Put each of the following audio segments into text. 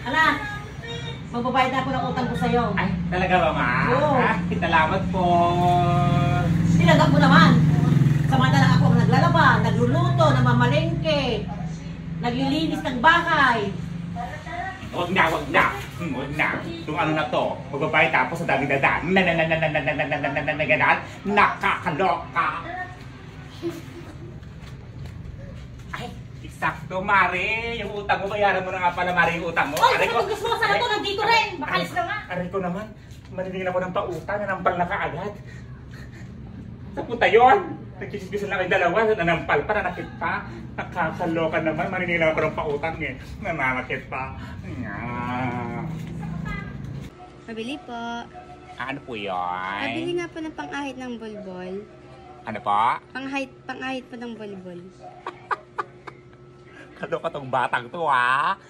Anak, magbabayad na ako ng utang ko sa'yo. Ay, talaga ba, ma? Oo. Ay, salamat po. Tinanggap mo naman. Samantalang ako ang naglalaba, nagluluto, namamalengke, naglilinis ng bahay. Huwag na. Huwag na. Itong ano na to, magbabayad tapos sa dami dadaan. Nakakaloka. Ay, eksakto, Mare. Yung utang mo, bayaran mo na nga pala, Mare, yung utang mo. Ay, gusto mo sana to, nandito rin. Bakalis na nga. Aray ko naman, maningin ako ng pautang, nanampal na kaagad. Sa puta yun. Nagkisisbisan lang kayong dalawa, nanampal pa, nanakit pa. Nakakaloka naman, maningin ako ng pautang eh. Nananakit pa. Pabili po. Ano po yun? Pabili nga po ng pang-ahit ng bolbol. Ano po? Pang-ahit po ng bolbol. Kaloka tong batang to, ha?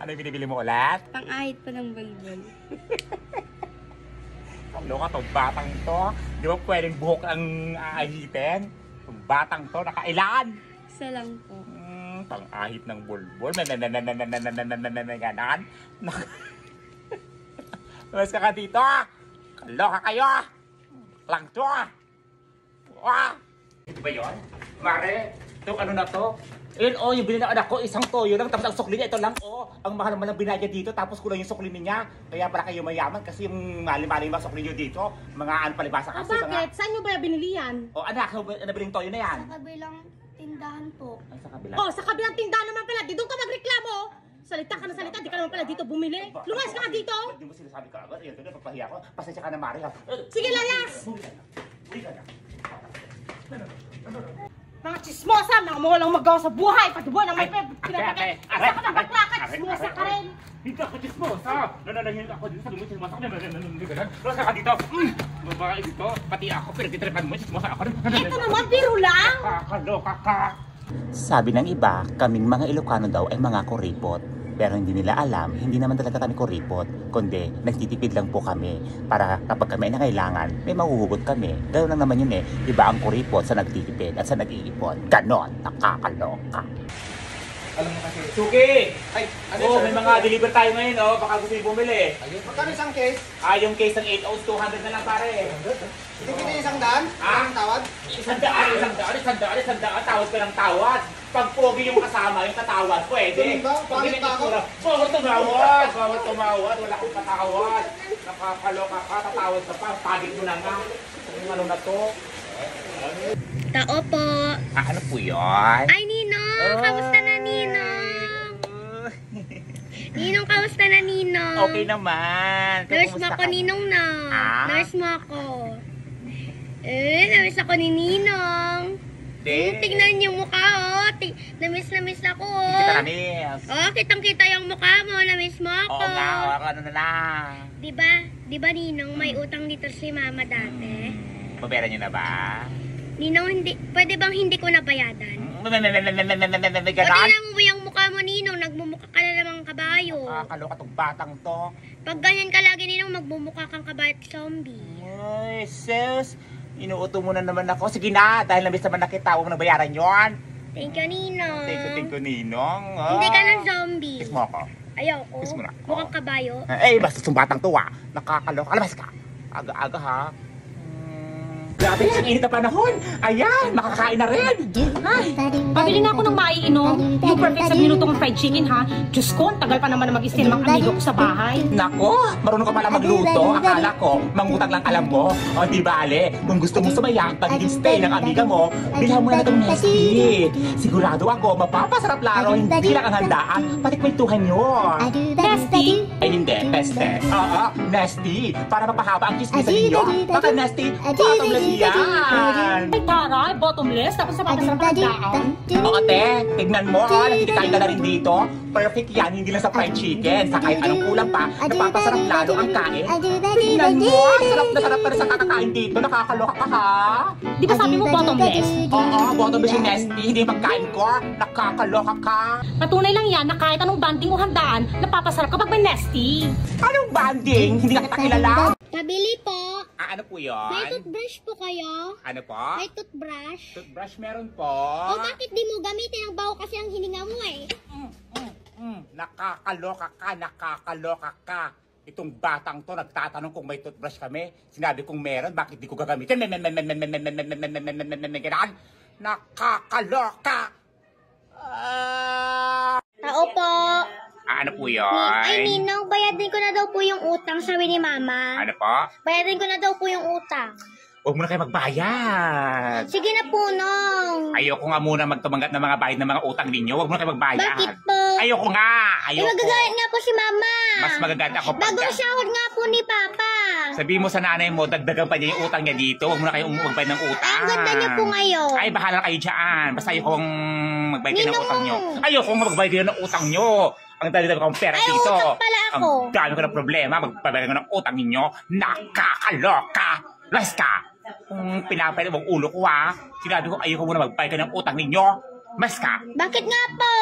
Ano yung binibili mo ulit? Pang-ahit po ng bolbol. Kaloka tong batang to. Di ba pwedeng buhok ang aahitin? Tong batang to, nakailan? Isa lang po. Pang-ahit ng bulbul. Ganon. Mas ka dito. Kaloka kayo. Lang to. Ito ba yun? Mare, itong ano na to? Ayun, yung bilhin ng anak ko, isang toyo lang, tapos ang sukli niya, ito lang, ang mahal naman ng binayad dito, tapos kulang yung sukli niya. Kaya pala kayo mayaman, kasi yung mali-mali yung mga sukli niyo dito, mga palibasa kasi. Bakit? Saan nyo ba binili yan? Anak, nabiling toyo na yan. Sa kabilang tindahan po. Ay, sa kabila. Sa kabilang tindahan naman pala. Di doon ka magreklamo. Salita ka na salita, di ka naman pala dito bumili. Lumayas ka nga dito. Hindi mo sinasabi ka agad, ayun, papahiya ko. Pasensya ka na, Mari. Sige, layas! Uwi ka na. Mga chismosa, mga walang magawa sa buhay. Pati buwan ang may pinapakit. Isa ka na baklakat, chismosa ka rin. Dito ako chismosa. Nananangin ako dito sa lumit chismosa. Terus ka dito. Babae dito. Pati ako, pinagtitripan mo, chismosa ako. Ito naman, biro lang. Kakaloka ka. Sabi ng iba, kaming mga Ilocano daw ay mga kuripot. Pero hindi nila alam, hindi naman talaga kami kuripot, kundi nagtitipid lang po kami para kapag kami ay nangailangan, may mahuhugot kami. Ganoon lang naman yun eh. Iba ang kuripot sa nagtitipid at sa nag-iipon. Ganon, nakakaloka. Alam mo kasi, Suki! Ay, ano may mga deliver tayo ngayon, baka gusto niyo bumili. Ayun. Magkano isang case? Yung case ng 8 ounce, 200 na lang pare. Hindi pwede isang daan? Ang tawad? Isang daan, tawad ka ng tawad. Pag pogi yung kasama, yung tatawad, pwede. Ganun ba? Pangit ba ako? Bawal tumawad, wala akong patawad. Nakakaloka ka, tatawad ka pa, pagit mo na nga. Yung ano na to. Tao po. Ano po yun? Ay, Ninong! Kamusta na, Ninong? Ninong, kamusta na, Ninong? Okay naman. Nurse mo ako, Ninong, na. Nurse mo ako. Nurse ako ni Ninong. Tignan yung mukha, Namiss ako, Kita namis. Kitang-kita yung mukha mo. Namiss mo ako. Oo nga, ano na lang. Diba, Ninong, may utang dito si Mama dati? Pabayaran nyo na ba? Ninong, pwede bang hindi ko nabayadan? Ganon? Tingnan mo yung mukha mo, Ninong. Nagmumukha ka na namang kabayo. Kaloka tong batang to. Pag ganyan ka lagi, Ninong, magmumukha kang kabayo at zombie. Ay, sis. Inuuto mo na naman ako. Sige na, dahil namiss naman na kita, huwag mo nabayaran yun. Thank you, Ninong. Thank you, Ninong. Hindi ka ng zombie. Kiss mo ako. Ayoko. Kiss mo na. Mukhang kabayo. Basta itong batang to, nakakaloka. Alabas ka. Aga-aga, ha. Grabe, ang init na panahon. Ayan, makakain na rin. Ay. Pabili na ako ng maiinom. Yung perfect sa minutong fried chicken, ha? Diyos ko, ang tagal pa naman na mag-stay ng mga amigo ko sa bahay. Nako, marunong ka pala magluto. Akala ko, mangutang lang alam mo. O di bale, kung gusto mong sumaya ang pagiging stay ng amiga mo, bilhan mo na itong Nesty. Sigurado ako, mapapasarap laro, hindi lang ang handaan, pati kwentuhan nyo. Nesty? Ay hindi, peste. Oo, Nesty. Para mapahaba ang chismisan ninyo. Baka Nesty, bottomless yan. Ay, taray, bottomless. Tapos sa papasarap ng daan. Oo, te, tignan mo, nakikikain ka na rin dito. Perfect yan, hindi lang sa fried chicken. Sa kahit anong ulam pa, napapasarap lalo ang kain. Tignan mo, sarap na sarap pa rin sa kakakain dito. Nakakaloka ka, ha? Di ba sabi mo bottomless? Oo, bottomless yung Nesty. Hindi yung pagkain ko. Nakakaloka ka. Patunay lang yan na kahit anong banding o handaan, napapasarap kapag may Nesty. Anong banding? Hindi na kita kilala. Pabili po. Ano po yun? May toothbrush po kayo? Ano po? May toothbrush? Toothbrush meron po. O bakit di mo gamitin ang baho kasi ang hininga mo eh? nakakaloka ka, nakakaloka ka. Itong batang to, nagtatanong kung may toothbrush kami. Sinabi kong meron, bakit di ko gagamitin? Nakakaloka! Tao po. Ano po yun? Ay, Ninong, bayadin ko na daw po yung utang, sabi ni Mama. Ano po? Bayadin ko na daw po yung utang. Huwag mo na kayo magbayad. Sige na po, Nong. Ayoko nga muna magtumanggap ng mga bayad ng mga utang ninyo. Huwag mo na kayo magbayad. Bakit po? Ayoko nga. Ayoko. Magagalit nga po si Mama. Mas magagalit ako pagka... Bagong sahod nga po ni Papa. Sabihin mo sa nanay mo, dagdagan pa niya yung utang niya dito. Huwag mo na kayo magbayad ng utang. Ay, ang ganda niyo po ngayon. Ay, bahala kayo dyan. Basta ayokong magbayad kayo ng Ninong. utang nyo. Ayokong magbayad kayo ng utang nyo. Ang dali-dali ko ng pera Ay, dito. utang pala ako. Ang dami ko ng problema. Magbabayad ko ng utang ninyo. Nakakaloka. Las ka. Kung pinapayad mo ang ulo ko ha. Sinabi ko ayoko muna magbayad ka ng utang ninyo. Mas ka. Bakit nga po?